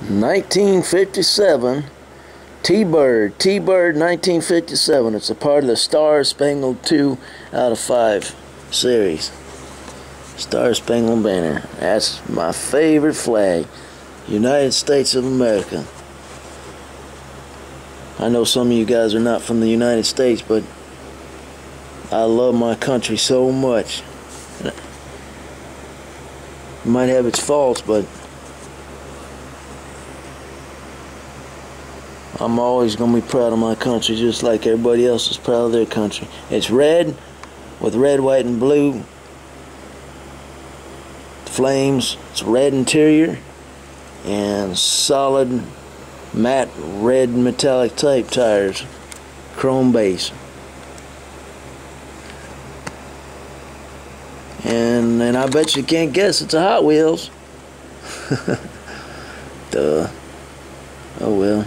1957 T-Bird 1957. It's a part of the Star Spangled 2 out of 5 series. Star Spangled Banner. That's my favorite flag. United States of America. I know some of you guys are not from the United States, but I love my country so much. It might have its faults, but I'm always going to be proud of my country, just like everybody else is proud of their country. It's red with red, white, and blue flames. It's red interior and solid matte red metallic type tires, chrome base. And I bet you can't guess it's a Hot Wheels. Duh. Oh well.